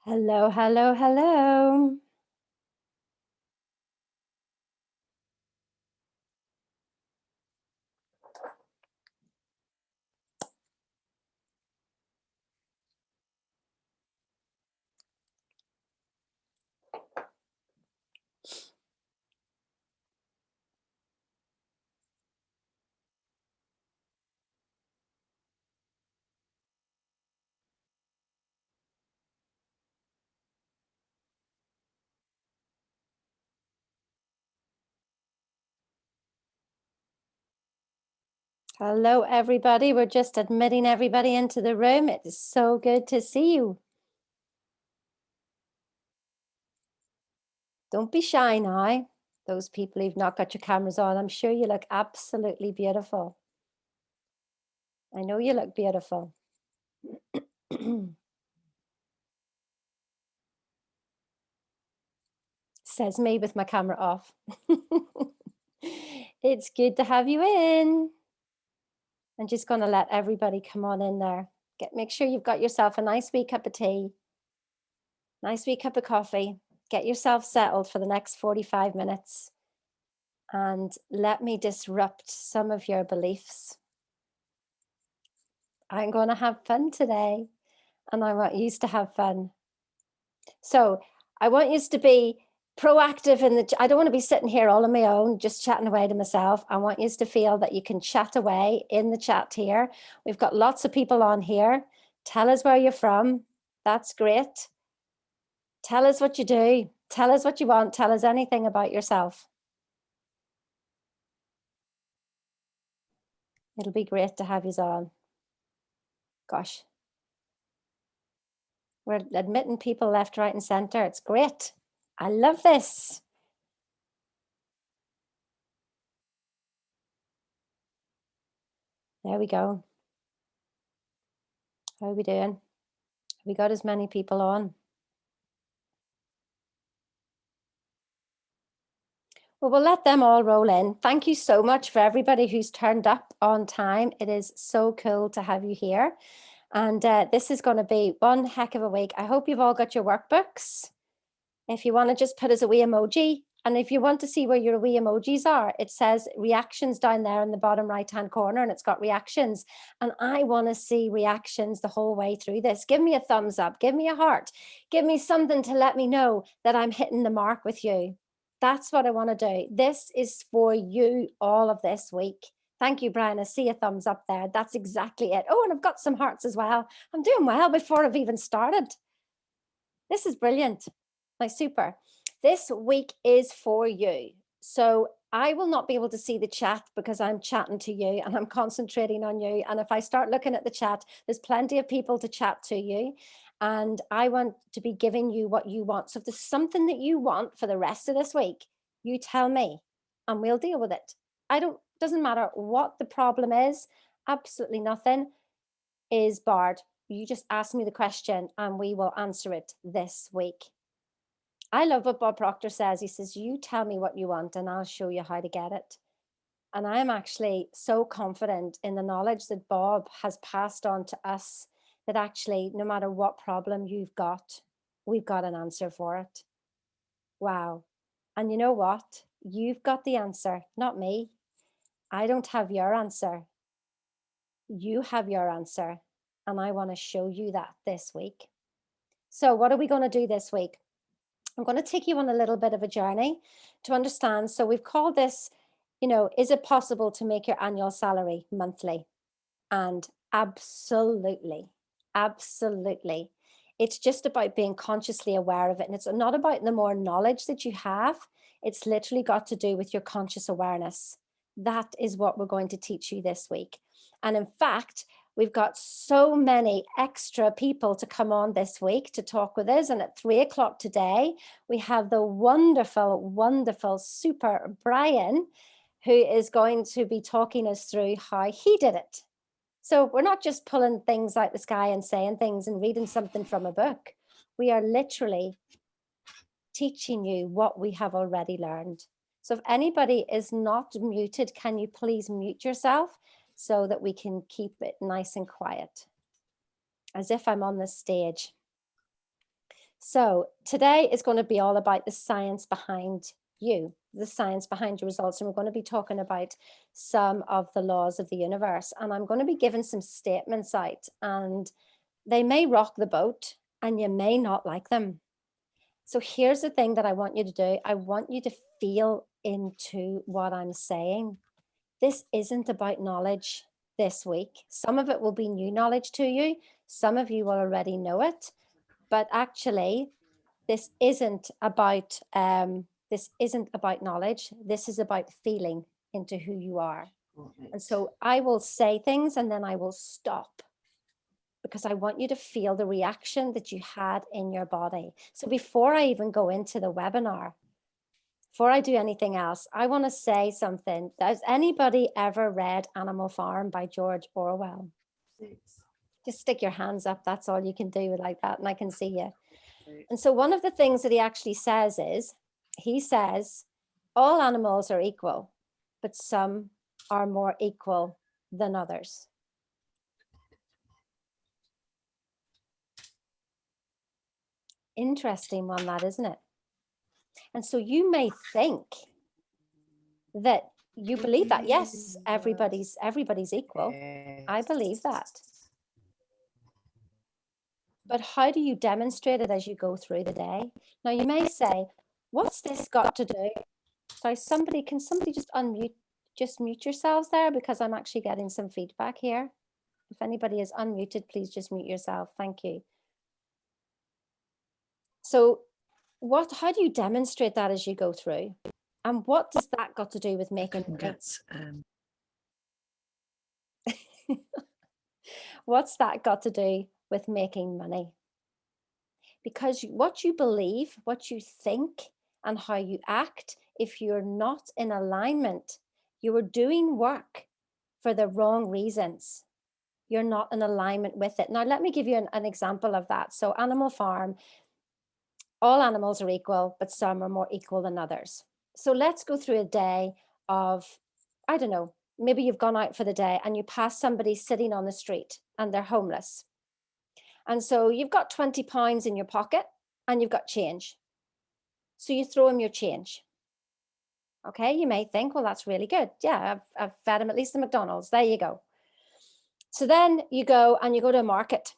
Hello, hello, hello. Hello, everybody. We're just admitting everybody into the room. It is so good to see you. Don't be shy now. Those people who've not got your cameras on, I'm sure you look absolutely beautiful. I know you look beautiful. Says me with my camera off. It's good to have you in. I'm just going to let everybody come on in there. Make sure you've got yourself a nice wee cup of tea, nice wee cup of coffee. Get yourself settled for the next 45 minutes and let me disrupt some of your beliefs. I'm going to have fun today and I want you to have fun. So I want you to be proactive I don't want to be sitting here all on my own, just chatting away to myself. I want you to feel that you can chat away in the chat here. We've got lots of people on here. Tell us where you're from. That's great. Tell us what you do. Tell us what you want. Tell us anything about yourself. It'll be great to have you on. Gosh. We're admitting people left, right, and center. It's great. I love this. There we go. How are we doing? Have we got as many people on? Well, we'll let them all roll in. Thank you so much for everybody who's turned up on time. It is so cool to have you here. And this is going to be one heck of a week. I hope you've all got your workbooks. If you want to just put as a wee emoji, and if you want to see where your wee emojis are, it says reactions down there in the bottom right-hand corner, and it's got reactions. And I want to see reactions the whole way through this. Give me a thumbs up, give me a heart, give me something to let me know that I'm hitting the mark with you. That's what I want to do. This is for you all of this week. Thank you, Brian. I see a thumbs up there. That's exactly it. Oh, and I've got some hearts as well. I'm doing well before I've even started. This is brilliant. Like, super. This week is for you. So I will not be able to see the chat because I'm chatting to you and I'm concentrating on you. And if I start looking at the chat, there's plenty of people to chat to you. And I want to be giving you what you want. So if there's something that you want for the rest of this week, you tell me and we'll deal with it. Doesn't matter what the problem is, absolutely nothing is barred. You just ask me the question and we will answer it this week. I love what Bob Proctor says. He says, you tell me what you want and I'll show you how to get it. And I am actually so confident in the knowledge that Bob has passed on to us that actually, no matter what problem you've got, we've got an answer for it. Wow. And you know what? You've got the answer, not me. I don't have your answer. You have your answer. And I want to show you that this week. So what are we going to do this week? I'm going to take you on a little bit of a journey to understand. So we've called this, is it possible to make your annual salary monthly? And absolutely, absolutely. It's just about being consciously aware of it. And it's not about the more knowledge that you have. It's literally got to do with your conscious awareness. That is what we're going to teach you this week. And in fact, we've got so many extra people to come on this week to talk with us. And at 3 o'clock today, we have the wonderful, wonderful, super Brian, who is going to be talking us through how he did it. So we're not just pulling things out the sky and saying things and reading something from a book. We are literally teaching you what we have already learned. So if anybody is not muted, can you please mute yourself so that we can keep it nice and quiet, as if I'm on the stage. So today is going to be all about the science behind you, the science behind your results. And we're going to be talking about some of the laws of the universe. And I'm going to be giving some statements out, and they may rock the boat and you may not like them. So here's the thing that I want you to do. I want you to feel into what I'm saying. This isn't about knowledge this week. Some of it will be new knowledge to you. Some of you will already know it, but actually this isn't about knowledge. This is about feeling into who you are. And so I will say things and then I will stop, because I want you to feel the reaction that you had in your body. So before I even go into the webinar, before I do anything else, I want to say something. Has anybody ever read Animal Farm by George Orwell? Just stick your hands up. That's all you can do like that, and I can see you. And so one of the things that he actually says is, he says, all animals are equal, but some are more equal than others. Interesting one, that, isn't it? And so you may think that you believe that. Yes, everybody's equal. I believe that. But how do you demonstrate it as you go through the day? Now you may say, what's this got to do? Sorry, can somebody just mute yourselves there, because I'm actually getting some feedback here. If anybody is unmuted, please just mute yourself. Thank you. So how do you demonstrate that as you go through? And what does that got to do with making money? What's that got to do with making money? Because what you believe, what you think, and how you act, if you're not in alignment, you are doing work for the wrong reasons. You're not in alignment with it. Now, let me give you an example of that. So Animal Farm, all animals are equal, but some are more equal than others. So let's go through a day of, I don't know, maybe you've gone out for the day and you pass somebody sitting on the street and they're homeless. And so you've got £20 in your pocket and you've got change. So you throw him your change. Okay, you may think, well, that's really good. Yeah, I've fed him at least the McDonald's. There you go. So then you go to a market.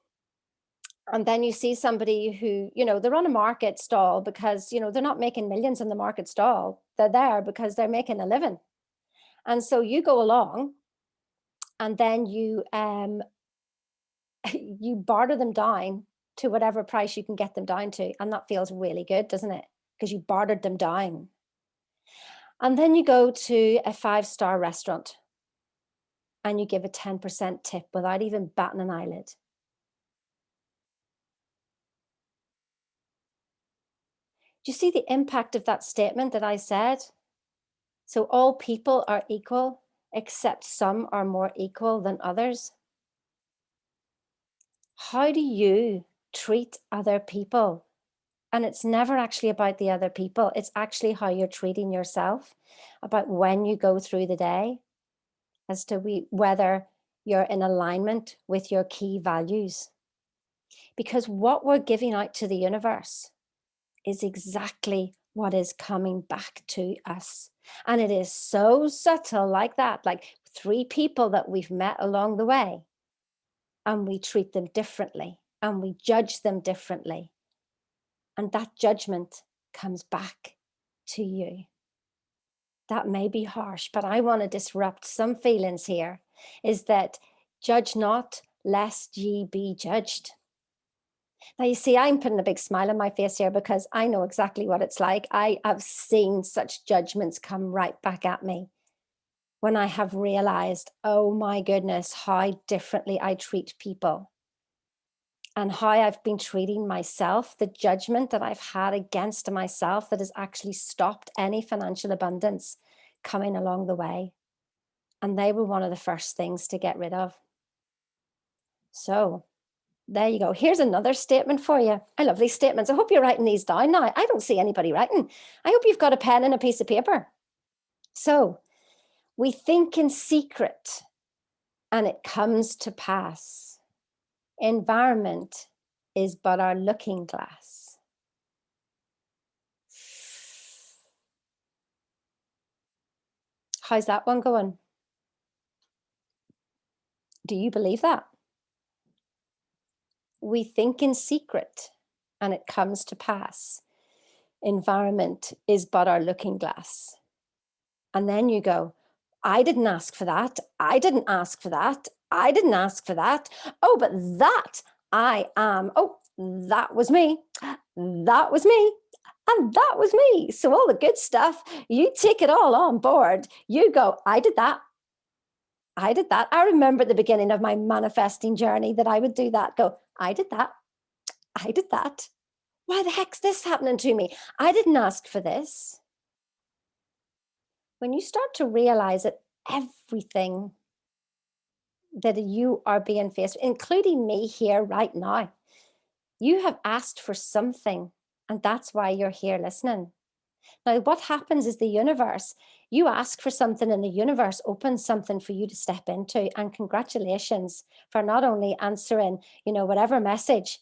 And then you see somebody who, they're on a market stall because, they're not making millions in the market stall. They're there because they're making a living. And so you go along and then you you barter them down to whatever price you can get them down to. And that feels really good, doesn't it? Because you bartered them down. And then you go to a 5-star restaurant and you give a 10% tip without even batting an eyelid. Do you see the impact of that statement that I said? So all people are equal, except some are more equal than others. How do you treat other people? And it's never actually about the other people. It's actually how you're treating yourself, about when you go through the day, as to whether you're in alignment with your key values. Because what we're giving out to the universe is exactly what is coming back to us. And it is so subtle like that, like 3 people that we've met along the way, and we treat them differently and we judge them differently. And that judgment comes back to you. That may be harsh, but I want to disrupt some feelings here, is that judge not lest ye be judged. Now, you see, I'm putting a big smile on my face here because I know exactly what it's like. I have seen such judgments come right back at me when I have realized, oh my goodness, how differently I treat people and how I've been treating myself, the judgment that I've had against myself that has actually stopped any financial abundance coming along the way. And they were one of the first things to get rid of. So there you go. Here's another statement for you. I love these statements. I hope you're writing these down now. I don't see anybody writing. I hope you've got a pen and a piece of paper. So we think in secret and it comes to pass. Environment is but our looking glass. How's that one going? Do you believe that? We think in secret and it comes to pass. Environment is but our looking glass. And then you go, I didn't ask for that. I didn't ask for that. I didn't ask for that. Oh, but that I am. Oh, that was me. That was me. And that was me. So all the good stuff, you take it all on board. You go, I did that. I did that. I remember at the beginning of my manifesting journey that I would do that. Go, I did that. I did that. Why the heck's this happening to me? I didn't ask for this. When you start to realize that everything that you are being faced, including me here right now, you have asked for something, and that's why you're here listening. Now, what happens is the universe, you ask for something and the universe opens something for you to step into. And congratulations for not only answering, whatever message,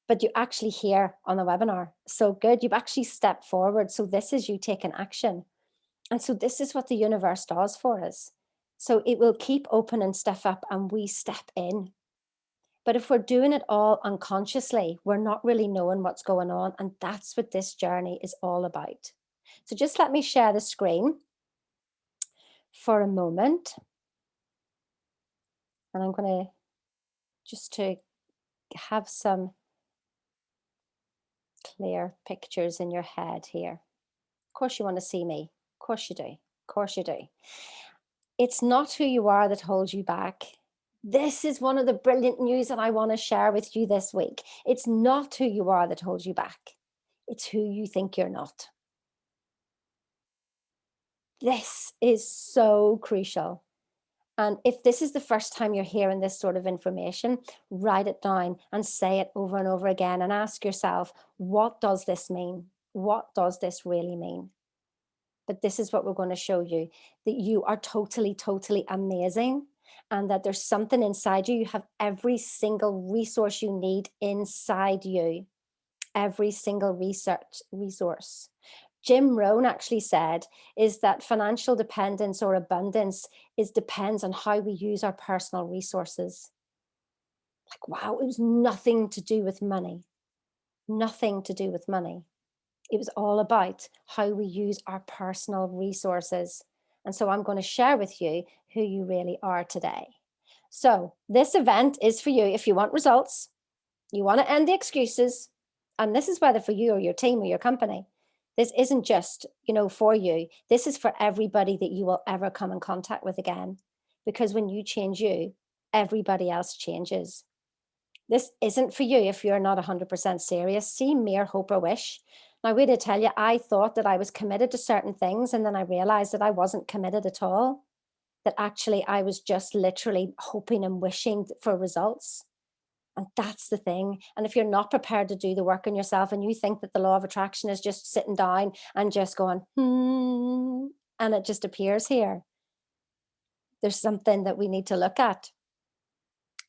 but you actually hear on the webinar. So good. You've actually stepped forward. So this is you taking action. And so this is what the universe does for us. So it will keep opening stuff up and we step in. But if we're doing it all unconsciously, we're not really knowing what's going on. And that's what this journey is all about. So just let me share the screen for a moment. And I'm going to just to have some clear pictures in your head here. Of course you want to see me. Of course you do. Of course you do. It's not who you are that holds you back. This is one of the brilliant news that I want to share with you this week. It's not who you are that holds you back. It's who you think you're not. This is so crucial. And if this is the first time you're hearing this sort of information, write it down and say it over and over again and ask yourself, what does this mean? What does this really mean? But this is what we're going to show you, that you are totally, totally amazing and that there's something inside you. You have every single resource you need inside you, every single resource. Jim Rohn actually said is that financial dependence or abundance depends on how we use our personal resources. Like, wow, it was nothing to do with money. Nothing to do with money. It was all about how we use our personal resources. And so I'm going to share with you who you really are today. So this event is for you if you want results, you want to end the excuses, and this is whether for you or your team or your company. This isn't just, for you. This is for everybody that you will ever come in contact with again. Because when you change you, everybody else changes. This isn't for you if you're not 100% serious. See mere hope or wish. Now, wait to tell you, I thought that I was committed to certain things, and then I realized that I wasn't committed at all. That actually I was just literally hoping and wishing for results. And that's the thing. And if you're not prepared to do the work on yourself and you think that the law of attraction is just sitting down and just going, and it just appears here, there's something that we need to look at.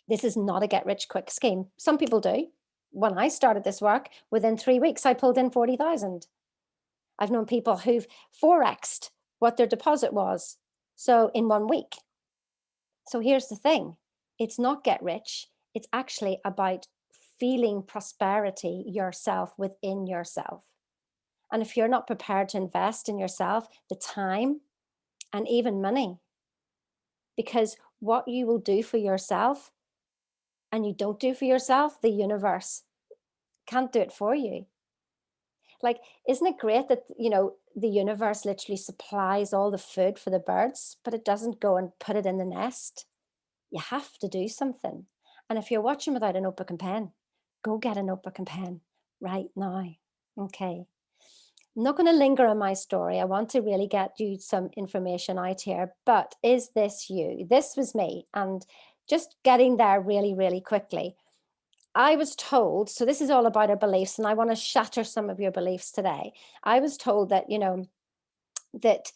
This is not a get rich quick scheme. Some people do. When I started this work, within 3 weeks, I pulled in 40,000. I've known people who've forexed what their deposit was. So in 1 week. So here's the thing. It's not get rich. It's actually about feeling prosperity yourself within yourself. And if you're not prepared to invest in yourself, the time and even money, because what you will do for yourself and you don't do for yourself, the universe can't do it for you. Like, isn't it great that, the universe literally supplies all the food for the birds, but it doesn't go and put it in the nest? You have to do something. And if you're watching without a notebook and pen, go get a notebook and pen right now. Okay. I'm not going to linger on my story. I want to really get you some information out here. But is this you? This was me. And just getting there really, really quickly. I was told, so this is all about our beliefs, and I want to shatter some of your beliefs today. I was told that, that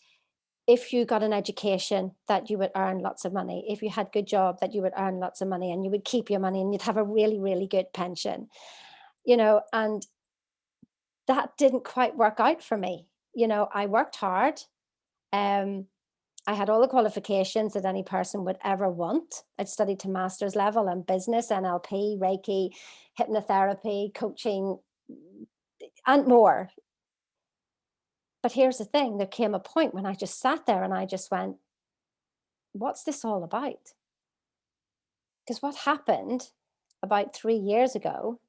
if you got an education, that you would earn lots of money. If you had a good job, that you would earn lots of money and you would keep your money and you'd have a really, really good pension, and that didn't quite work out for me. I worked hard. I had all the qualifications that any person would ever want. I'd studied to master's level in business, NLP, Reiki, hypnotherapy, coaching, and more. But here's the thing, there came a point when I just sat there and I just went, what's this all about? Because what happened about 3 years ago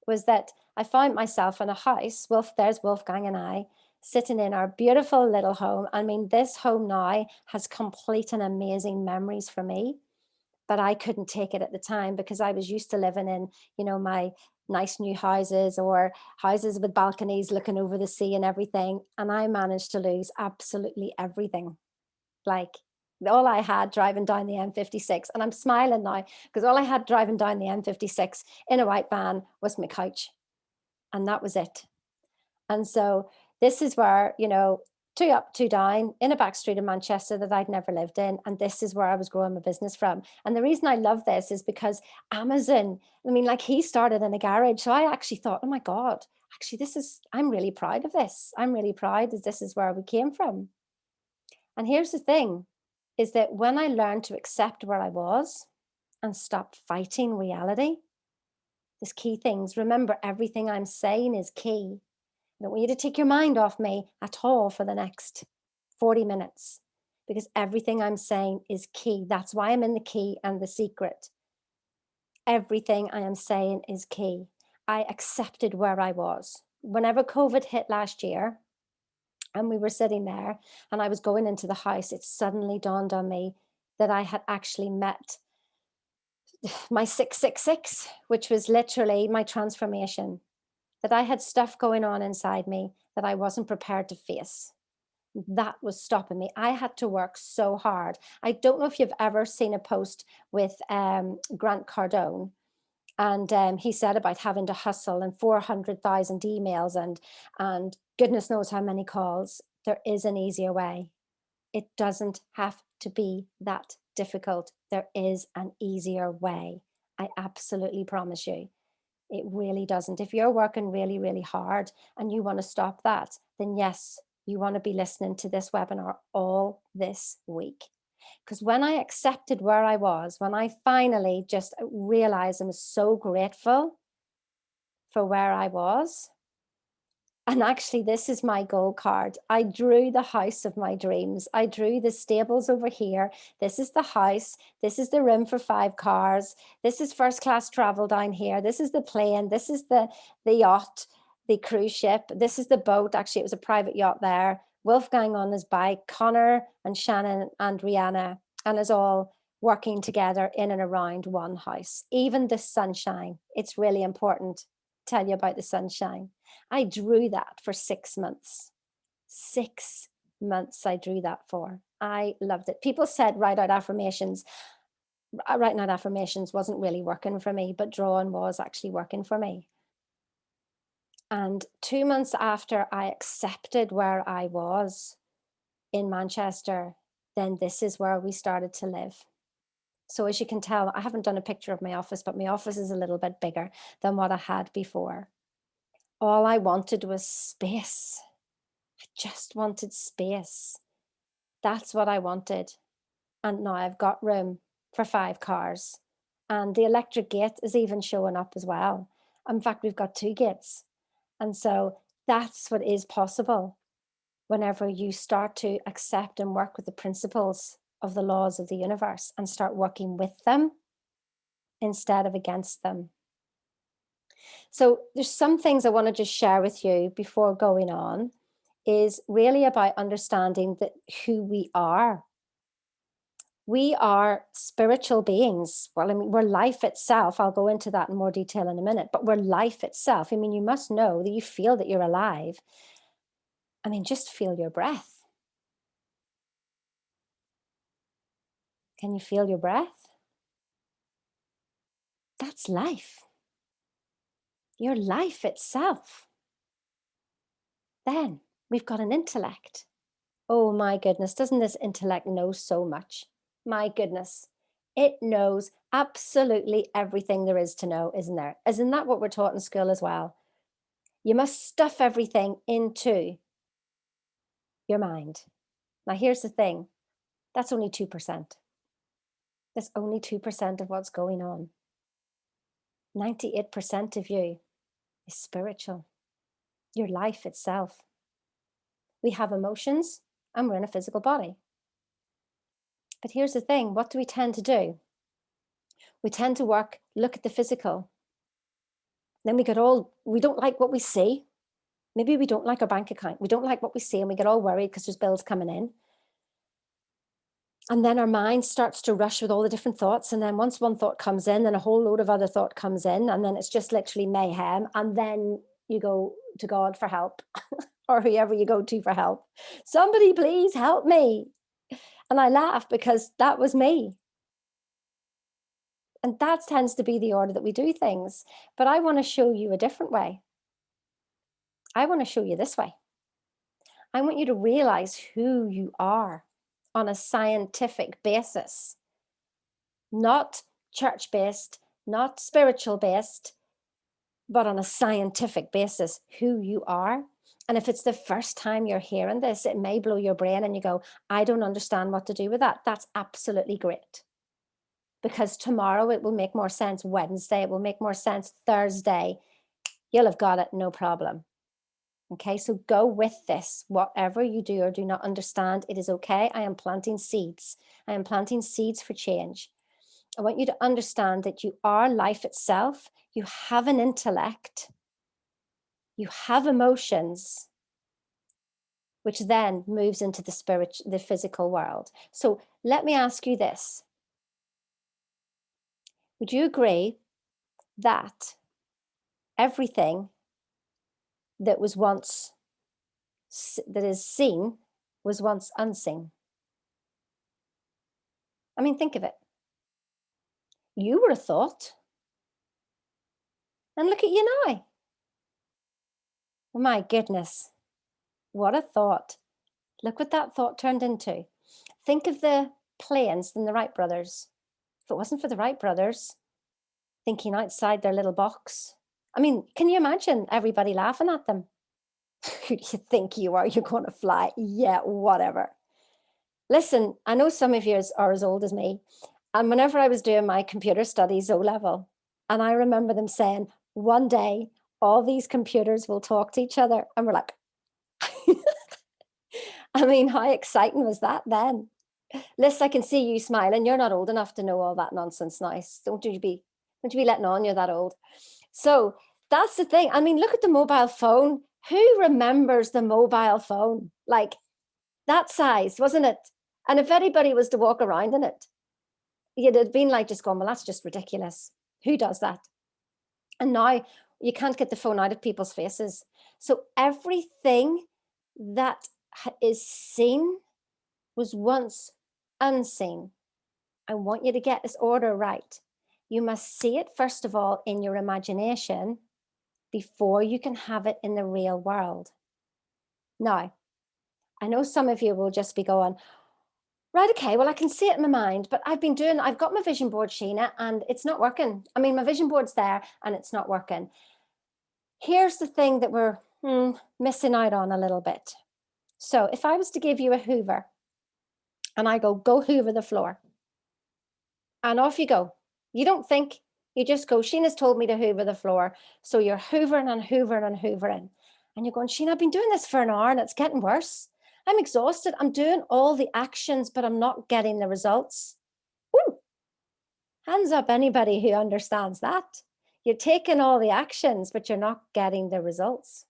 was that I found myself in a house. There's Wolfgang and I sitting in our beautiful little home. I mean, this home now has complete and amazing memories for me, but I couldn't take it at the time because I was used to living in, my nice new houses or houses with balconies looking over the sea and everything. And I managed to lose absolutely everything. Like, all I had driving down the M56, and I'm smiling now because all I had driving down the M56 in a white van was my couch, and that was it. And so this is where, two up, two down in a back street in Manchester that I'd never lived in. And this is where I was growing my business from. And the reason I love this is because Amazon, I mean, like, he started in a garage. So I actually thought, oh my God, actually, I'm really proud of this. I'm really proud that this is where we came from. And here's the thing, is that when I learned to accept where I was and stop fighting reality, there's key things. Remember, everything I'm saying is key. I don't want you to take your mind off me at all for the next 40 minutes because everything I'm saying is key. That's why I'm in the key and the secret. Everything I am saying is key. I accepted where I was. Whenever COVID hit last year, and we were sitting there and I was going into the house, it suddenly dawned on me that I had actually met my 666, which was literally my transformation, that I had stuff going on inside me that I wasn't prepared to face. That was stopping me. I had to work so hard. I don't know if you've ever seen a post with Grant Cardone, and he said about having to hustle and 400,000 emails and goodness knows how many calls. There is an easier way. It doesn't have to be that difficult. There is an easier way. I absolutely promise you. It really doesn't. If you're working really, really hard and you want to stop that, then yes, you want to be listening to this webinar all this week. Because when I accepted where I was, when I finally just realized I'm so grateful for where I was, and actually, this is my goal card. I drew the house of my dreams. I drew the stables over here. This is the house. This is the room for 5 cars. This is first class travel down here. This is the plane. This is the yacht, the cruise ship. This is the boat. Actually, it was a private yacht there. Wolfgang on his bike, Connor and Shannon and Rihanna, and us all working together in and around one house. Even the sunshine. It's really important to tell you about the sunshine. I drew that for 6 months. 6 months I drew that for. I loved it. People said write out affirmations. Writing out affirmations wasn't really working for me, but drawing was actually working for me. And 2 months after I accepted where I was in Manchester, then this is where we started to live. So as you can tell, I haven't done a picture of my office, but my office is a little bit bigger than what I had before. All I wanted was space. I just wanted space. That's what I wanted. And now I've got room for 5 cars. And the electric gate is even showing up as well. In fact, we've got 2 gates. And so that's what is possible whenever you start to accept and work with the principles of the laws of the universe and start working with them instead of against them. So there's some things I want to just share with you before going on, is really about understanding that who we are. We are spiritual beings. Well, I mean, we're life itself. I'll go into that in more detail in a minute, but we're life itself. I mean, you must know that you feel that you're alive. I mean, just feel your breath. Can you feel your breath? That's life. Your life itself. Then we've got an intellect. Oh my goodness, doesn't this intellect know so much? My goodness, it knows absolutely everything there is to know, isn't there? Isn't that what we're taught in school as well? You must stuff everything into your mind. Now, here's the thing. That's only 2%. That's only 2% of what's going on. 98% of you is spiritual, your life itself. We have emotions and we're in a physical body. But here's the thing, what do we tend to do? We tend to look at the physical. Then we don't like what we see. Maybe we don't like our bank account. We don't like what we see and we get all worried because there's bills coming in. And then our mind starts to rush with all the different thoughts. And then once one thought comes in, then a whole load of other thought comes in. And then it's just literally mayhem. And then you go to God for help or whoever you go to for help. Somebody please help me. And I laugh because that was me. And that tends to be the order that we do things. But I want to show you a different way. I want to show you this way. I want you to realize who you are on a scientific basis, not church-based, not spiritual-based, but on a scientific basis, who you are. And if it's the first time you're hearing this, it may blow your brain and you go, I don't understand what to do with that. That's absolutely great. Because tomorrow it will make more sense. Wednesday, it will make more sense. Thursday, you'll have got it, no problem. Okay, so go with this. Whatever you do or do not understand, it is okay. I am planting seeds. I am planting seeds for change. I want you to understand that you are life itself. You have an intellect. You have emotions, which then moves into the physical world. So let me ask you this. Would you agree that everything that is seen was once unseen? I mean, think of it. You were a thought. And look at you now. Oh my goodness. What a thought. Look what that thought turned into. Think of the planes and the Wright brothers. If it wasn't for the Wright brothers thinking outside their little box. I mean, can you imagine everybody laughing at them? Who do you think you are? You're going to fly. Yeah, whatever. Listen, I know some of you are as old as me. And whenever I was doing my computer studies O-level, and I remember them saying, one day, all these computers will talk to each other. And we're like, I mean, how exciting was that then? Liz, I can see you smiling. You're not old enough to know all that nonsense now. Don't you be letting on you're that old. So that's the thing. I mean, look at the mobile phone. Who remembers the mobile phone? Like that size, wasn't it? And if anybody was to walk around in it, you'd have been like just going, well, that's just ridiculous. Who does that? And now you can't get the phone out of people's faces. So everything that is seen was once unseen. I want you to get this order right. You must see it, first of all, in your imagination before you can have it in the real world. Now, I know some of you will just be going, right, okay, well, I can see it in my mind, but I've got my vision board, Sheena, and it's not working. I mean, my vision board's there and it's not working. Here's the thing that we're missing out on a little bit. So if I was to give you a Hoover and I go hoover the floor, and off you go. You don't think, you just go, Sheena's told me to hoover the floor. So you're hoovering and hoovering and hoovering. And you're going, Sheena, I've been doing this for an hour and it's getting worse. I'm exhausted. I'm doing all the actions, but I'm not getting the results. Woo! Hands up anybody who understands that. You're taking all the actions, but you're not getting the results.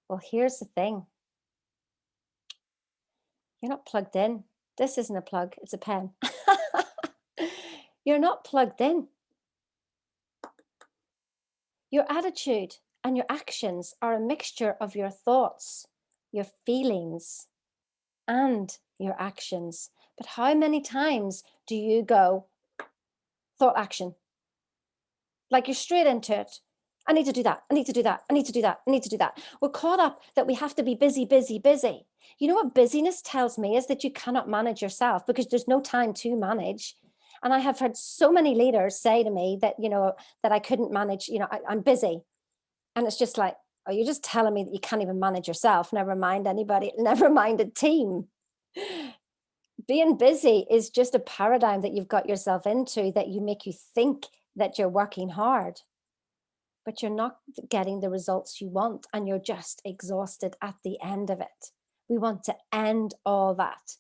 Well, here's the thing. You're not plugged in. This isn't a plug, it's a pen. You're not plugged in. Your attitude and your actions are a mixture of your thoughts, your feelings, and your actions. But how many times do you go, thought, action? Like you're straight into it. I need to do that. I need to do that. I need to do that. I need to do that. We're caught up that we have to be busy, busy, busy. You know what busyness tells me is that you cannot manage yourself because there's no time to manage. And I have heard so many leaders say to me that, that I couldn't manage, I'm busy. And it's just like, oh, you're just telling me that you can't even manage yourself. Never mind anybody, never mind a team. Being busy is just a paradigm that you've got yourself into that you make you think that you're working hard, but you're not getting the results you want and you're just exhausted at the end of it. We want to end all that.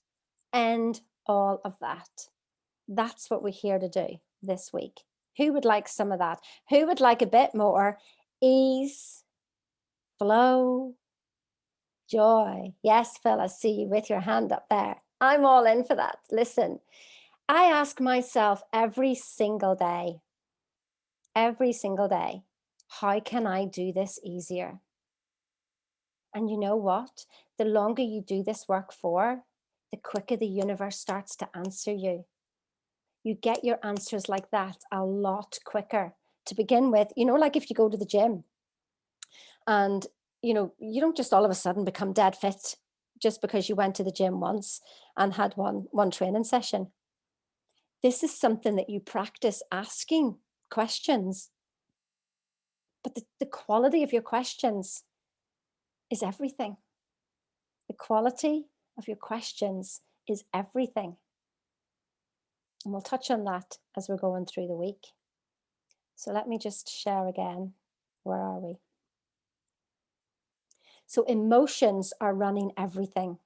End all of that. That's what we're here to do this week. Who would like some of that? Who would like a bit more ease, flow, joy? Yes, Phil, I see you with your hand up there. I'm all in for that. Listen, I ask myself every single day, how can I do this easier? And you know what? The longer you do this work for, the quicker the universe starts to answer you. You get your answers like that a lot quicker. To begin with, like if you go to the gym and, you don't just all of a sudden become dead fit just because you went to the gym once and had one training session. This is something that you practice asking questions. But the quality of your questions is everything. The quality of your questions is everything. And we'll touch on that as we're going through the week. So let me just share again. Where are we? So emotions are running everything.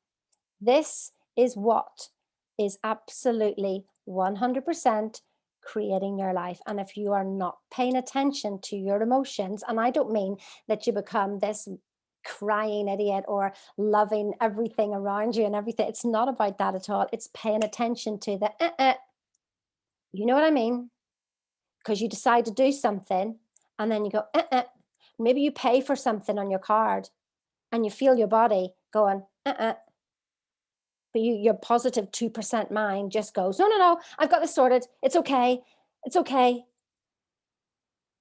This is what is absolutely 100% creating your life. And if you are not paying attention to your emotions, and I don't mean that you become this crying idiot or loving everything around you and everything. It's not about that at all. It's paying attention to the you know what I mean? Because you decide to do something and then you go maybe you pay for something on your card and you feel your body going but your positive 2% mind just goes no, I've got this sorted, it's okay,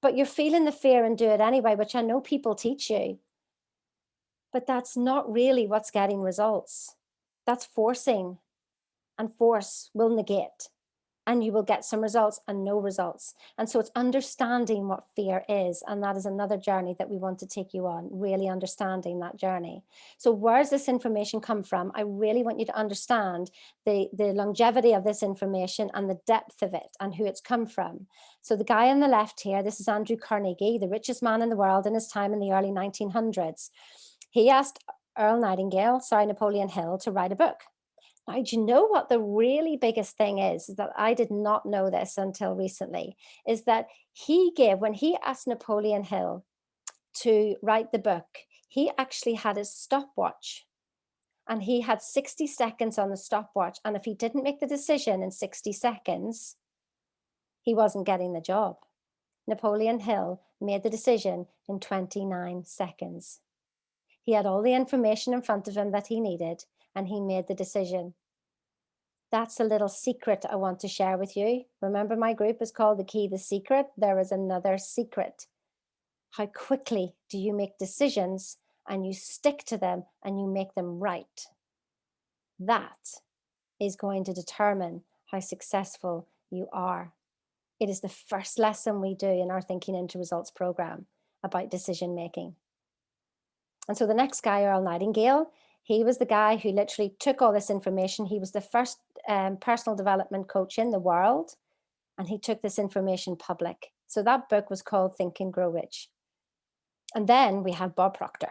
but you're feeling the fear and do it anyway, which I know people teach you. But that's not really what's getting results. That's forcing, and force will negate, and you will get some results and no results. And so it's understanding what fear is. And that is another journey that we want to take you on, really understanding that journey. So where does this information come from? I really want you to understand the longevity of this information and the depth of it and who it's come from. So the guy on the left here, this is Andrew Carnegie, the richest man in the world in his time in the early 1900s. He asked Napoleon Hill to write a book. Now, do you know what the really biggest thing is that I did not know this until recently, is that when he asked Napoleon Hill to write the book, he actually had his stopwatch and he had 60 seconds on the stopwatch. And if he didn't make the decision in 60 seconds, he wasn't getting the job. Napoleon Hill made the decision in 29 seconds. He had all the information in front of him that he needed, and he made the decision. That's a little secret I want to share with you. Remember, my group is called The Key, The Secret. There is another secret. How quickly do you make decisions and you stick to them and you make them right? That is going to determine how successful you are. It is the first lesson we do in our Thinking into Results program about decision making. And so the next guy, Earl Nightingale, he was the guy who literally took all this information. He was the first personal development coach in the world, and he took this information public. So that book was called Think and Grow Rich. And then we have Bob Proctor.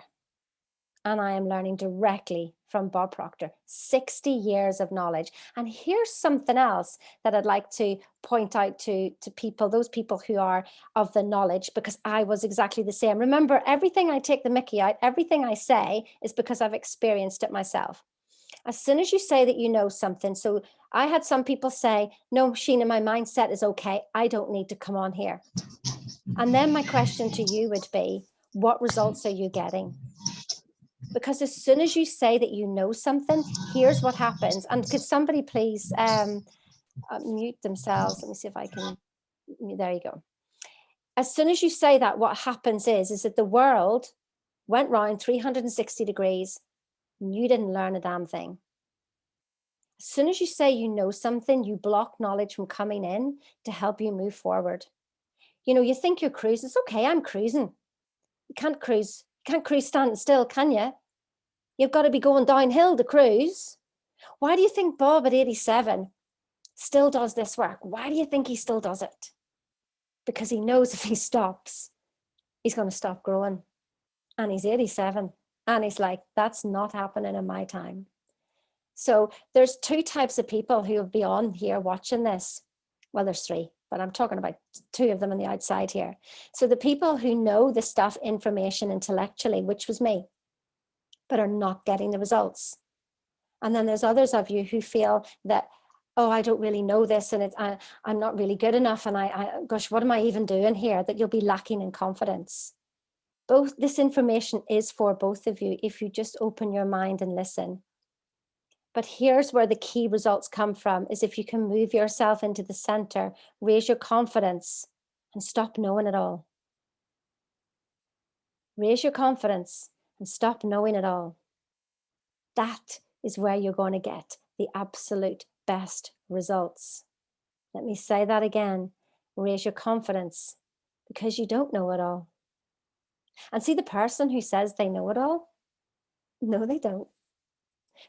And I am learning directly from Bob Proctor, 60 years of knowledge. And here's something else that I'd like to point out to people, those people who are of the knowledge, because I was exactly the same. Remember, everything I take the mickey out, everything I say is because I've experienced it myself. As soon as you say that you know something, so I had some people say, no, Sheena, my mindset is okay. I don't need to come on here. And then my question to you would be, what results are you getting? Because as soon as you say that you know something, here's what happens. And could somebody please mute themselves? Let me see if I can. There you go. As soon as you say that, what happens is that the world went round 360 degrees and you didn't learn a damn thing. As soon as you say you know something, you block knowledge from coming in to help you move forward. You think you're cruising. It's okay, I'm cruising. You can't cruise. You can't cruise standing still, can you? You've got to be going downhill to cruise. Why do you think Bob at 87 still does this work? Why do you think he still does it? Because he knows if he stops, he's going to stop growing. And he's 87. And he's like, that's not happening in my time. So there's two types of people who will be on here watching this. Well, there's three, but I'm talking about two of them on the outside here. So the people who know the stuff, information intellectually, which was me, but are not getting the results. And then there's others of you who feel that, oh, I don't really know this, and I'm not really good enough, and gosh, what am I even doing here? That you'll be lacking in confidence. This information is for both of you if you just open your mind and listen. But here's where the key results come from, is if you can move yourself into the center, raise your confidence, and stop knowing it all. Raise your confidence and stop knowing it all. That is where you're going to get the absolute best results. Let me say that again. Raise your confidence, because you don't know it all. And see, the person who says they know it all, no, they don't.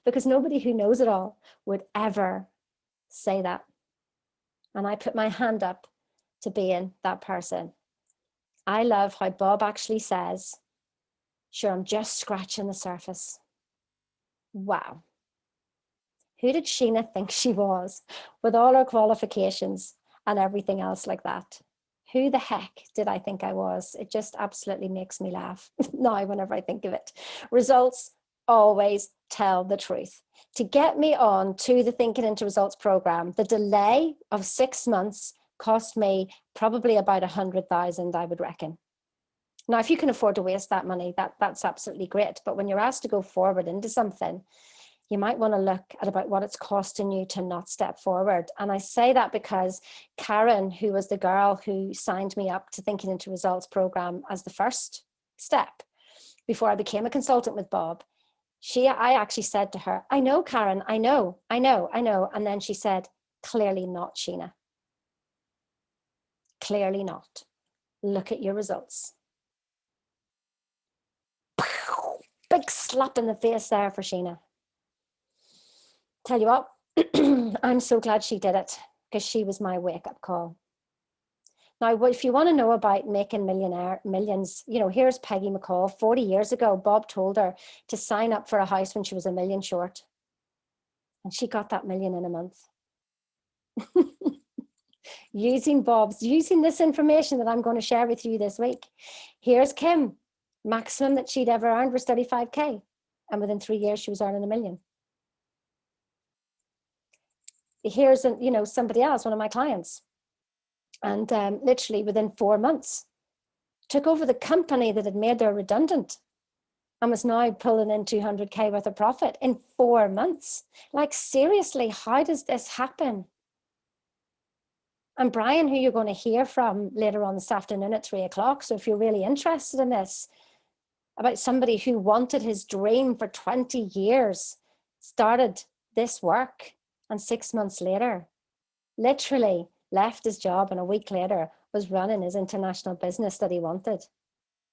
Because nobody who knows it all would ever say that. And I put my hand up to being that person. I love how Bob actually says, sure, I'm just scratching the surface. Wow. Who did Sheena think she was with all her qualifications and everything else like that? Who the heck did I think I was? It just absolutely makes me laugh now whenever I think of it. Results always tell the truth. To get me on to the Thinking into Results program, the delay of 6 months cost me probably about 100,000, I would reckon. Now, if you can afford to waste that money, that's absolutely great. But when you're asked to go forward into something, you might want to look at about what it's costing you to not step forward. And I say that because Karen, who was the girl who signed me up to Thinking into Results program as the first step before I became a consultant with Bob, I actually said to her, I know, Karen, I know. And then she said, clearly not, Sheena. Clearly not. Look at your results. Big slap in the face there for Sheena. Tell you what, I'm so glad she did it, because she was my wake-up call. Now, if you want to know about making millions, here's Peggy McCall. 40 years ago, Bob told her to sign up for a house when she was $1 million short. And she got that million in a month. Using this information that I'm going to share with you this week. Here's Kim. Maximum that she'd ever earned was 35K. And within 3 years, she was earning $1 million. Here's somebody else, one of my clients, and literally within 4 months took over the company that had made her redundant and was now pulling in 200K worth of profit in 4 months. Like, seriously, how does this happen? And Brian, who you're going to hear from later on this afternoon at 3:00, so if you're really interested in this, about somebody who wanted his dream for 20 years, started this work, and 6 months later, literally left his job, and a week later was running his international business that he wanted.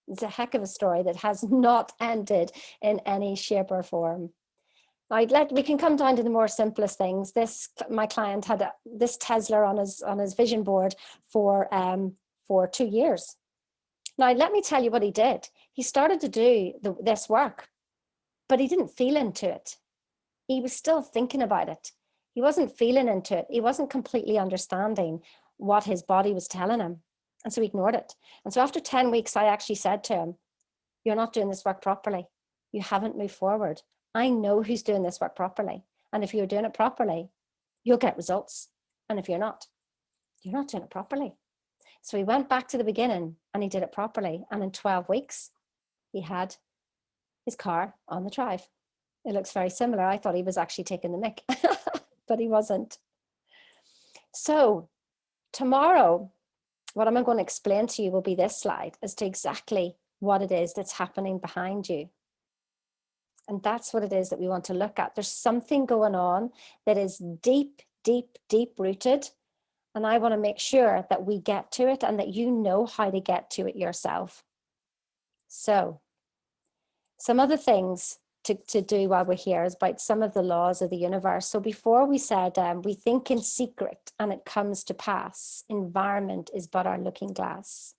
It's a heck of a story that has not ended in any shape or form. Now, we can come down to the more simplest things. My client had this Tesla on his vision board for 2 years. Now, let me tell you what he did. He started to do this work, but he didn't feel into it. He was still thinking about it. He wasn't feeling into it. He wasn't completely understanding what his body was telling him. And so he ignored it. And so after 10 weeks, I actually said to him, you're not doing this work properly. You haven't moved forward. I know who's doing this work properly. And if you're doing it properly, you'll get results. And if you're not doing it properly. So he went back to the beginning and he did it properly. And in 12 weeks, he had his car on the drive. It looks very similar. I thought he was actually taking the mick, but he wasn't. So tomorrow, what I'm going to explain to you will be this slide as to exactly what it is that's happening behind you. And that's what it is that we want to look at. There's something going on that is deep, deep, deep rooted. And I want to make sure that we get to it and that you know how to get to it yourself. So some other things to do while we're here is about some of the laws of the universe. So before we said, we think in secret and it comes to pass. Environment is but our looking glass.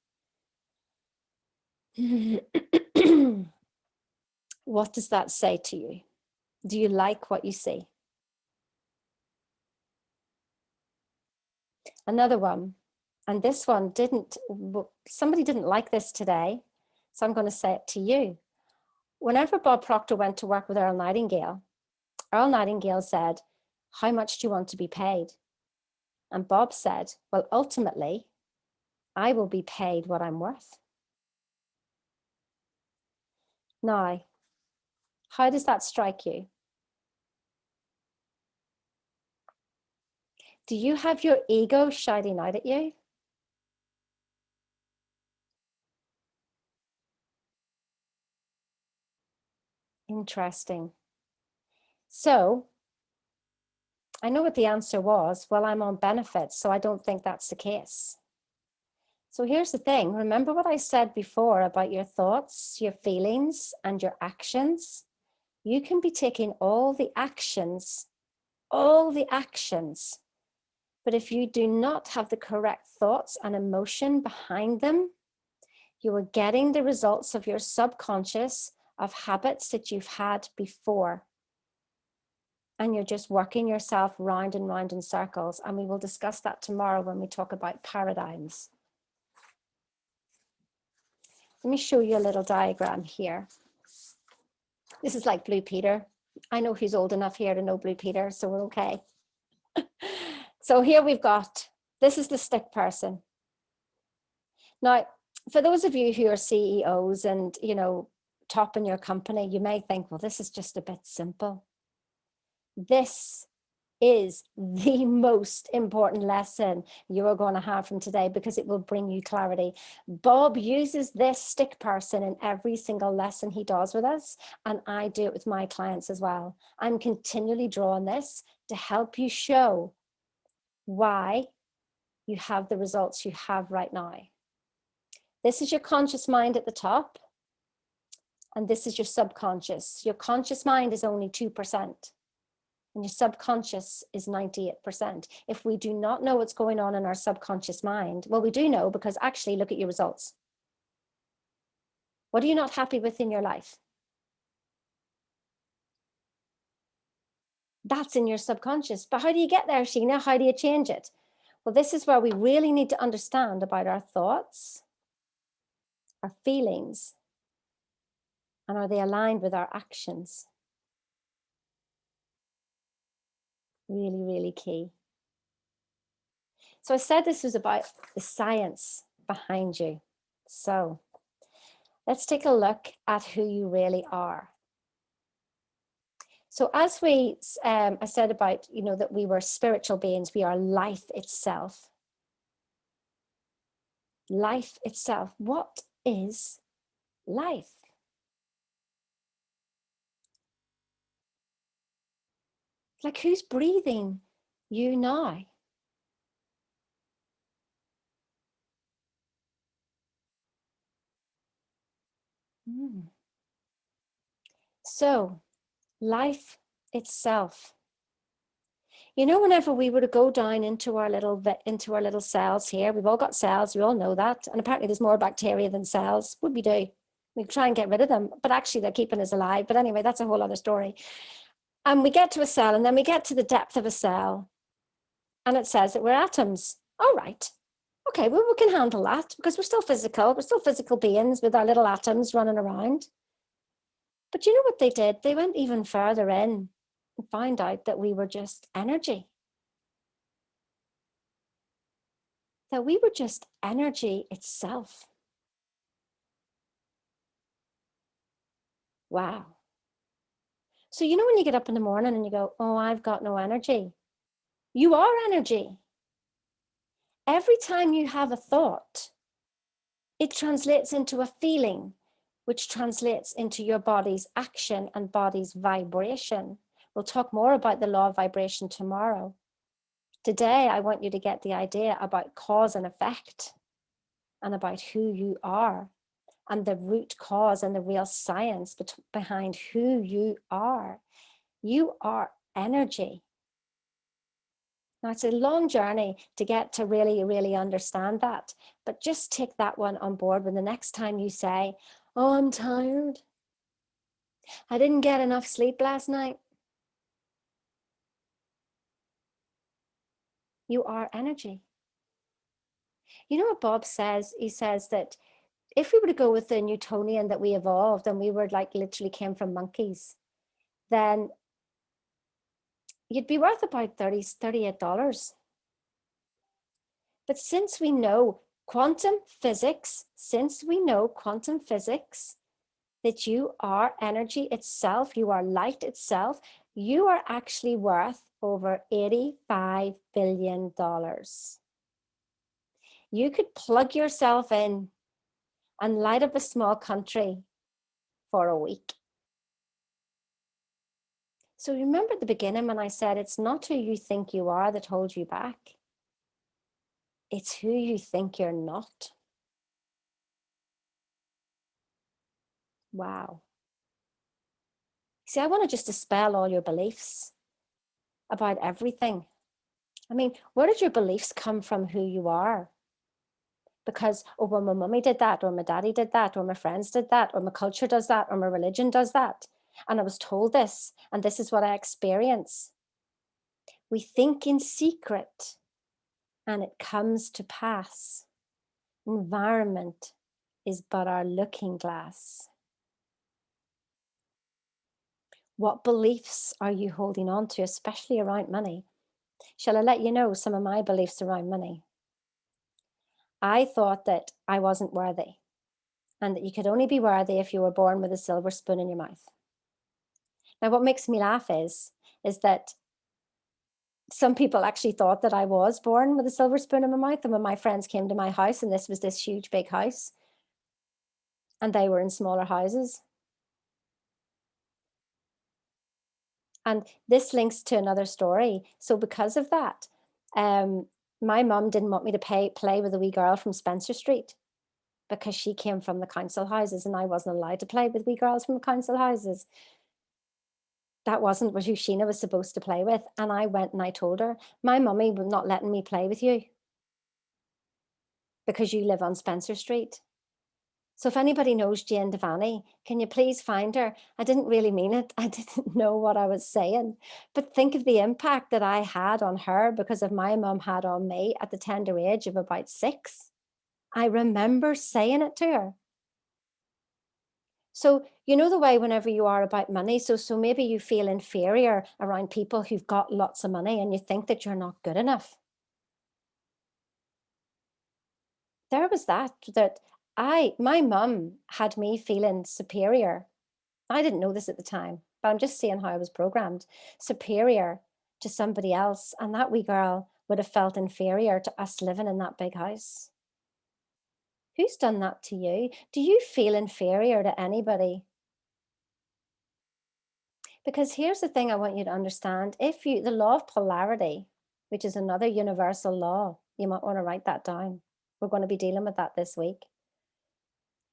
What does that say to you? Do you like what you see? Another one, and this one somebody didn't like this today, so I'm going to say it to you. Whenever Bob Proctor went to work with Earl Nightingale said, "How much do you want to be paid?" And Bob said, "Well, ultimately, I will be paid what I'm worth." Now, how does that strike you? Do you have your ego shouting out at you? Interesting. So, I know what the answer was. Well, I'm on benefits, so I don't think that's the case. So here's the thing. Remember what I said before about your thoughts, your feelings, and your actions? You can be taking all the actions, but if you do not have the correct thoughts and emotion behind them, you are getting the results of your subconscious of habits that you've had before. And you're just working yourself round and round in circles. And we will discuss that tomorrow when we talk about paradigms. Let me show you a little diagram here. This is like Blue Peter. I know who's old enough here to know Blue Peter, so we're okay. So here we've got, this is the stick person. Now, for those of you who are CEOs and, top in your company, you may think, well, this is just a bit simple. This is the most important lesson you are going to have from today because it will bring you clarity. Bob uses this stick person in every single lesson he does with us, and I do it with my clients as well. I'm continually drawing this to help you show why you have the results you have right now. This is your conscious mind at the top, and this is your subconscious. Your conscious mind is only 2%. And your subconscious is 98%. If we do not know what's going on in our subconscious mind, well, we do know because actually look at your results. What are you not happy with in your life? That's in your subconscious. But how do you get there, Sheena? How do you change it? Well, this is where we really need to understand about our thoughts, our feelings, and are they aligned with our actions? Really, really key. So I said this was about the science behind you. So let's take a look at who you really are. So as I said about, that we were spiritual beings, we are life itself. Life itself. What is life? Like, who's breathing you now? So, life itself. Whenever we were to go down into our little cells here, we've all got cells, we all know that. And apparently there's more bacteria than cells. What we do? We try and get rid of them, but actually they're keeping us alive. But anyway, that's a whole other story. And we get to a cell, and then we get to the depth of a cell, and it says that we're atoms. All right. Okay, well, we can handle that because we're still physical. We're still physical beings with our little atoms running around. But you know what they did? They went even further in and found out that we were just energy. That we were just energy itself. Wow. So when you get up in the morning and you go, oh, I've got no energy. You are energy. Every time you have a thought, it translates into a feeling, which translates into your body's action and body's vibration. We'll talk more about the law of vibration tomorrow. Today, I want you to get the idea about cause and effect and about who you are. and the root cause and the real science behind who you are. You are energy. Now, it's a long journey to get to really, really understand that, but just take that one on board when the next time you say, oh, I'm tired. I didn't get enough sleep last night. You are energy. You know what Bob says? He says that if we were to go with the Newtonian that we evolved and we were like literally came from monkeys, then you'd be worth about $38. But since we know quantum physics, that you are energy itself, you are light itself, you are actually worth over $85 billion. You could plug yourself in and light up a small country for a week. So remember at the beginning when I said it's not who you think you are that holds you back. It's who you think you're not. Wow. See, I want to just dispel all your beliefs about everything. I mean, where did your beliefs come from who you are? Because, oh, well, my mummy did that, or my daddy did that, or my friends did that, or my culture does that, or my religion does that. And I was told this, and this is what I experience. We think in secret, and it comes to pass. Environment is but our looking glass. What beliefs are you holding on to, especially around money? Shall I let you know some of my beliefs around money? I thought that I wasn't worthy and that you could only be worthy if you were born with a silver spoon in your mouth. Now, what makes me laugh is that some people actually thought that I was born with a silver spoon in my mouth. And when my friends came to my house, and this was this huge, big house, and they were in smaller houses. And this links to another story. So because of that, my mum didn't want me to play with a wee girl from Spencer Street because she came from the council houses and I wasn't allowed to play with wee girls from the council houses. That wasn't what who Sheena was supposed to play with. And I went and I told her, my mummy was not letting me play with you because you live on Spencer Street. So if anybody knows Jane Devaney, can you please find her? I didn't really mean it. I didn't know what I was saying. But think of the impact that I had on her because of my mum had on me at the tender age of about 6. I remember saying it to her. So you know the way whenever you are about money, so maybe you feel inferior around people who've got lots of money and you think that you're not good enough. There was that my mum had me feeling superior. I didn't know this at the time, but I'm just seeing how I was programmed, superior to somebody else. And that wee girl would have felt inferior to us living in that big house. Who's done that to you? Do you feel inferior to anybody? Because here's the thing I want you to understand. The law of polarity, which is another universal law, you might want to write that down. We're going to be dealing with that this week.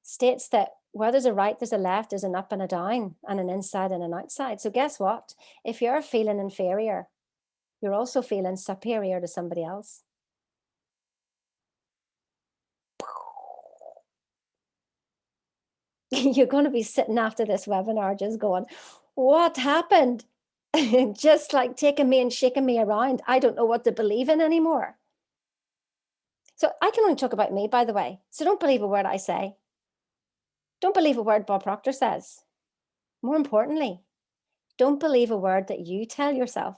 States that where there's a right, there's a left, there's an up and a down, and an inside and an outside. So guess what? If you're feeling inferior, you're also feeling superior to somebody else. You're going to be sitting after this webinar just going, what happened? Just like taking me and shaking me around. I don't know what to believe in anymore. So I can only talk about me, by the way. So don't believe a word I say. Don't believe a word Bob Proctor says. More importantly, don't believe a word that you tell yourself.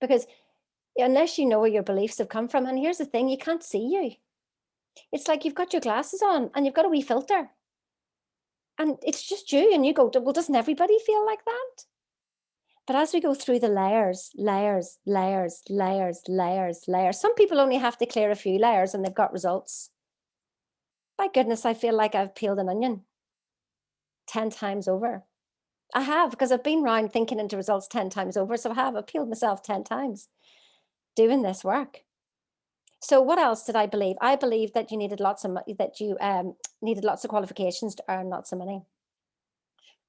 Because unless you know where your beliefs have come from, and here's the thing, you can't see you. It's like you've got your glasses on and you've got a wee filter. And it's just you, and you go, well, doesn't everybody feel like that? But as we go through the layers, some people only have to clear a few layers and they've got results. My goodness, I feel like I've peeled an onion 10 times over. I have, because I've been around thinking into results 10 times over. So I've peeled myself 10 times doing this work. So what else did I believe? I believed that you needed lots of money, that you needed lots of qualifications to earn lots of money.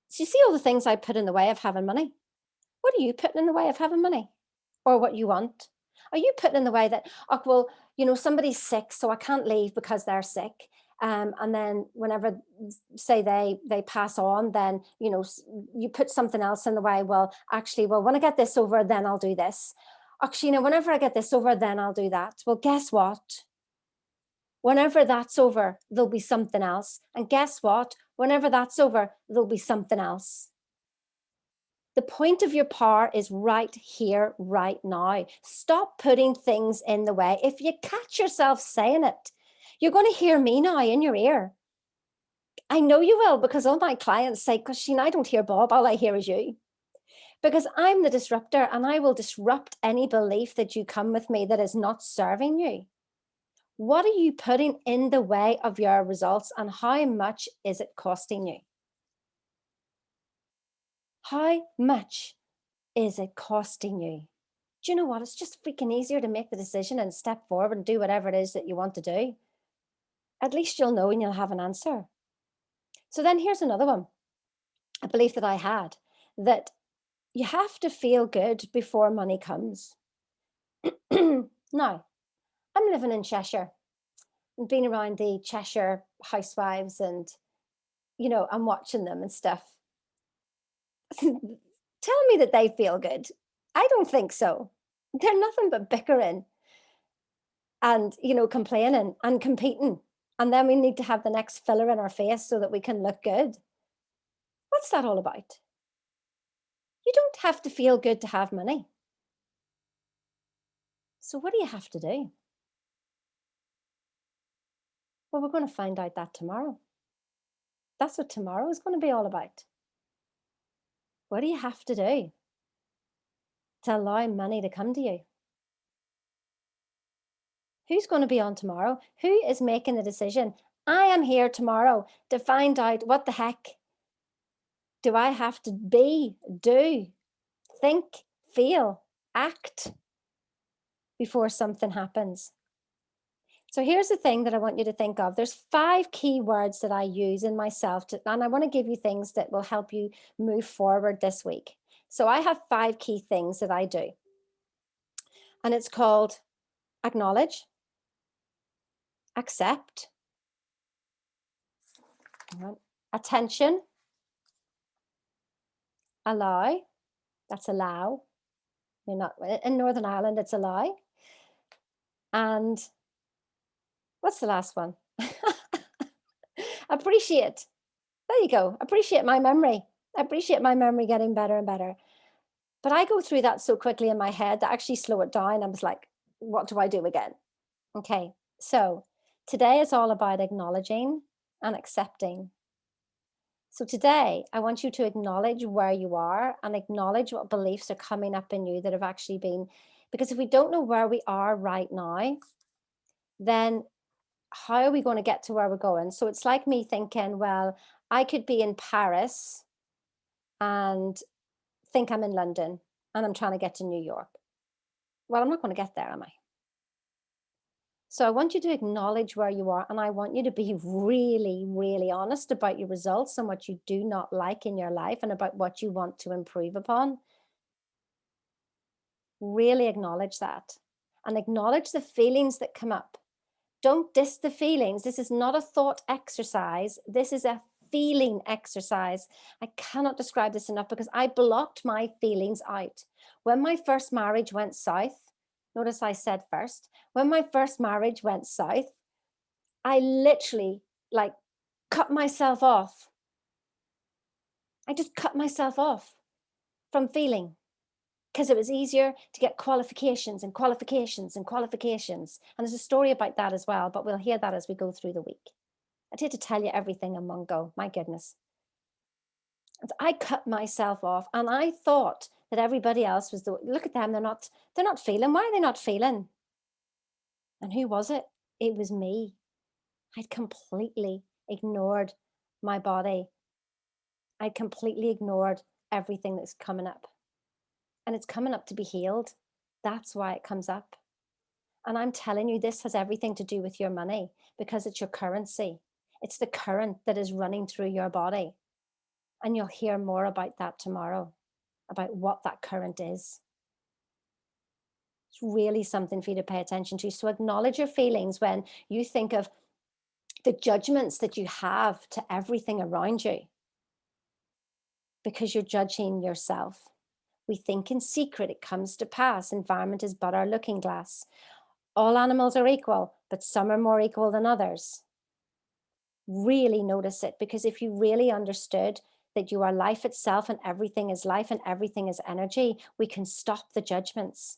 So you see all the things I put in the way of having money. What are you putting in the way of having money, or what you want? Are you putting in the way that, oh, well, somebody's sick, so I can't leave because they're sick. And then whenever, say they pass on, then you put something else in the way. Well, actually, well, when I get this over, then I'll do this. Actually, whenever I get this over, then I'll do that. Well, guess what? Whenever that's over, there'll be something else. And guess what? Whenever that's over, there'll be something else. The point of your power is right here, right now. Stop putting things in the way. If you catch yourself saying it, you're going to hear me now in your ear. I know you will, because all my clients say, because I don't hear Bob, all I hear is you. Because I'm the disruptor, and I will disrupt any belief that you come with me that is not serving you. What are you putting in the way of your results, and how much is it costing you? How much is it costing you? Do you know what? It's just freaking easier to make the decision and step forward and do whatever it is that you want to do. At least you'll know and you'll have an answer. So then here's another one, a belief that I had, that you have to feel good before money comes. Now, I'm living in Cheshire and being around the Cheshire housewives, and, I'm watching them and stuff. Tell me that they feel good. I don't think so. They're nothing but bickering and, complaining and competing. And then we need to have the next filler in our face so that we can look good. What's that all about? You don't have to feel good to have money. So what do you have to do? Well, we're going to find out that tomorrow. That's what tomorrow is going to be all about. What do you have to do to allow money to come to you? Who's going to be on tomorrow? Who is making the decision? I am here tomorrow to find out what the heck do I have to be, do, think, feel, act before something happens. So here's the thing that I want you to think of. There's 5 key words that I use in myself, and I want to give you things that will help you move forward this week. So I have 5 key things that I do. And it's called acknowledge, accept, attention, allow, that's allow. You're not in Northern Ireland, it's allow. And what's the last one? Appreciate. There you go. Appreciate my memory. I appreciate my memory getting better and better. But I go through that so quickly in my head that I actually slow it down. I was like, what do I do again? Okay. So today is all about acknowledging and accepting. So today I want you to acknowledge where you are and acknowledge what beliefs are coming up in you that have actually been, because if we don't know where we are right now, then how are we going to get to where we're going? So it's like me thinking, well, I could be in Paris and think I'm in London and I'm trying to get to New York. Well, I'm not going to get there, am I? So I want you to acknowledge where you are, and I want you to be really, really honest about your results and what you do not like in your life and about what you want to improve upon. Really acknowledge that and acknowledge the feelings that come up. Don't diss the feelings. This is not a thought exercise. This is a feeling exercise. I cannot describe this enough because I blocked my feelings out. When my first marriage went south, notice I said first, when my first marriage went south, I literally like cut myself off. I just cut myself off from feeling because it was easier to get qualifications and qualifications and qualifications. And there's a story about that as well, but we'll hear that as we go through the week. I did to tell you everything in one go, my goodness. And I cut myself off and I thought that everybody else was look at them, they're not feeling. Why are they not feeling? And who was it? It was me. I'd completely ignored my body. I'd completely ignored everything that's coming up. And it's coming up to be healed. That's why it comes up. And I'm telling you, this has everything to do with your money because it's your currency. It's the current that is running through your body. And you'll hear more about that tomorrow, about what that current is. It's really something for you to pay attention to. So acknowledge your feelings when you think of the judgments that you have to everything around you, because you're judging yourself. We think in secret, it comes to pass. Environment is but our looking glass. All animals are equal, but some are more equal than others. Really notice it, because if you really understood that you are life itself and everything is life and everything is energy, we can stop the judgments.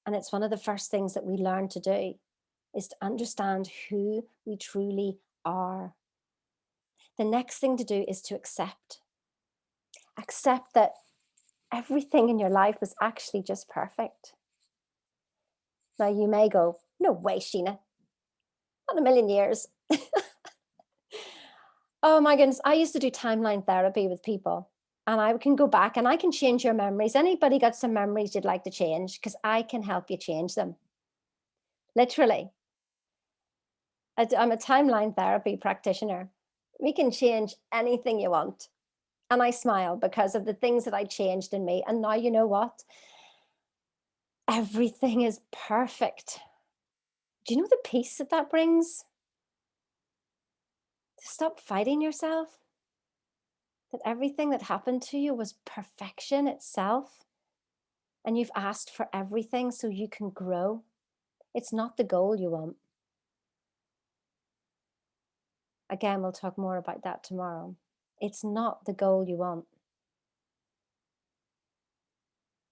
And it's one of the first things that we learn to do, is to understand who we truly are. The next thing to do is to accept. Accept that everything in your life was actually just perfect. Now you may go, no way, Sheena, not in a million years. Oh my goodness, I used to do timeline therapy with people, and I can go back and I can change your memories. Anybody got some memories you'd like to change? Because I can help you change them. Literally. I'm a timeline therapy practitioner. We can change anything you want. And I smile because of the things that I changed in me. And now you know what? Everything is perfect. Do you know the peace that that brings? To stop fighting yourself. That everything that happened to you was perfection itself. And you've asked for everything so you can grow. It's not the goal you want. Again, we'll talk more about that tomorrow. It's not the goal you want.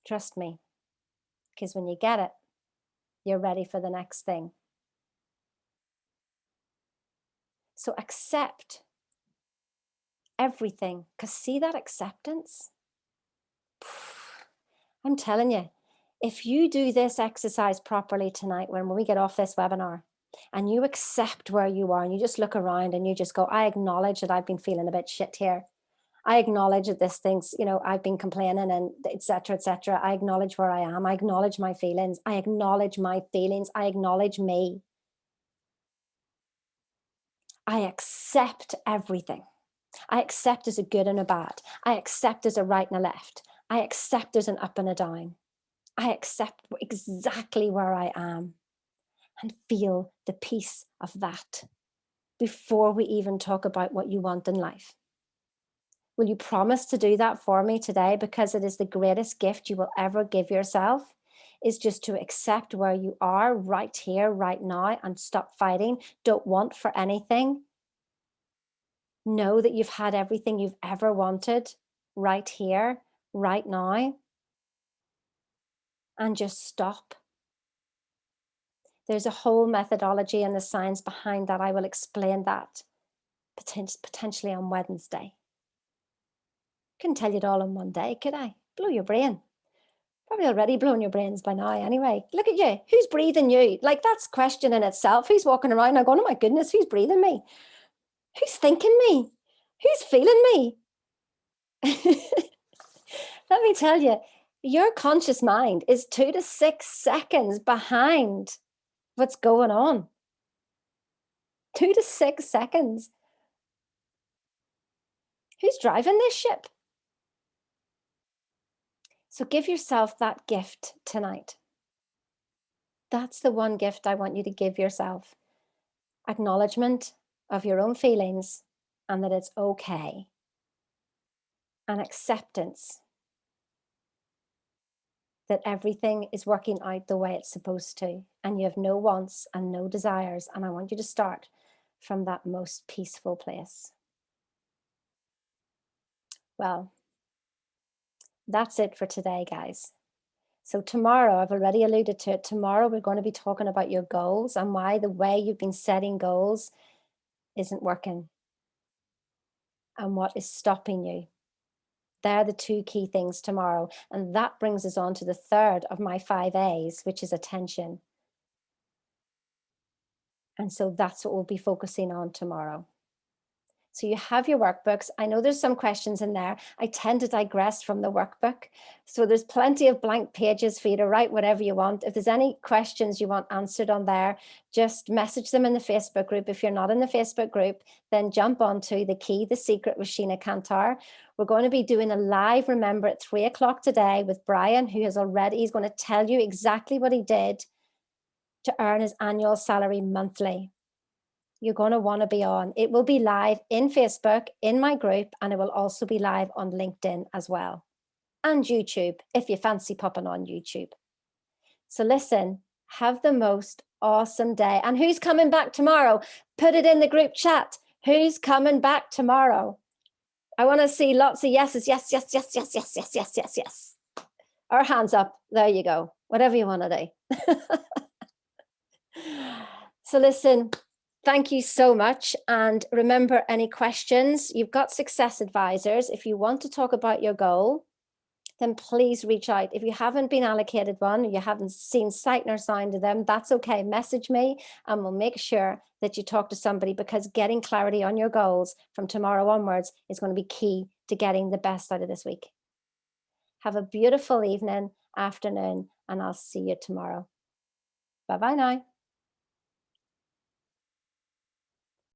Trust me, because when you get it, you're ready for the next thing. So accept everything, because see that acceptance? I'm telling you, if you do this exercise properly tonight, when we get off this webinar, and you accept where you are and you just look around and you just go, I acknowledge that I've been feeling a bit shit here. I acknowledge that this thing's, I've been complaining and et cetera, et cetera. I acknowledge where I am. I acknowledge my feelings. I acknowledge my feelings. I acknowledge me. I accept everything. I accept there's a good and a bad. I accept there's a right and a left. I accept there's an up and a down. I accept exactly where I am and feel the peace of that before we even talk about what you want in life. Will you promise to do that for me today? Because it is the greatest gift you will ever give yourself, is just to accept where you are right here, right now, and stop fighting. Don't want for anything. Know that you've had everything you've ever wanted right here, right now, and just stop. There's a whole methodology and the science behind that. I will explain that potentially on Wednesday. Couldn't tell you it all in one day, could I? Blow your brain. Probably already blowing your brains by now anyway. Look at you. Who's breathing you? Like, that's a question in itself. Who's walking around now going, oh my goodness, who's breathing me? Who's thinking me? Who's feeling me? Let me tell you, your conscious mind is 2 to 6 seconds behind what's going on. 2 to 6 seconds. Who's driving this ship? So give yourself that gift tonight. That's the one gift I want you to give yourself. Acknowledgement of your own feelings and that it's okay. And acceptance that everything is working out the way it's supposed to. And you have no wants and no desires. And I want you to start from that most peaceful place. Well, that's it for today, guys. So tomorrow, I've already alluded to it, tomorrow we're going to be talking about your goals and why the way you've been setting goals isn't working and what is stopping you. They're the 2 key things tomorrow. And that brings us on to the third of my 5 A's, which is attention. And so that's what we'll be focusing on tomorrow. So you have your workbooks. I know there's some questions in there. I tend to digress from the workbook. So there's plenty of blank pages for you to write whatever you want. If there's any questions you want answered on there, just message them in the Facebook group. If you're not in the Facebook group, then jump onto The Key, The Secret with Sheena Kantar. We're going to be doing a live, remember, at 3 o'clock today with Brian, who has already, he's going to tell you exactly what he did to earn his annual salary monthly. You're going to want to be on. It will be live in Facebook, in my group, and it will also be live on LinkedIn as well. And YouTube, if you fancy popping on YouTube. So listen, have the most awesome day. And who's coming back tomorrow? Put it in the group chat. Who's coming back tomorrow? I want to see lots of yeses. Yes, yes, yes, yes, yes, yes, yes, yes, yes. Or hands up. There you go. Whatever you want to do. So listen, thank you so much. And remember, any questions, you've got success advisors. If you want to talk about your goal, then please reach out. If you haven't been allocated one, or you haven't seen sight nor sound of them, that's okay. Message me and we'll make sure that you talk to somebody, because getting clarity on your goals from tomorrow onwards is going to be key to getting the best out of this week. Have a beautiful evening, afternoon, and I'll see you tomorrow. Bye-bye now.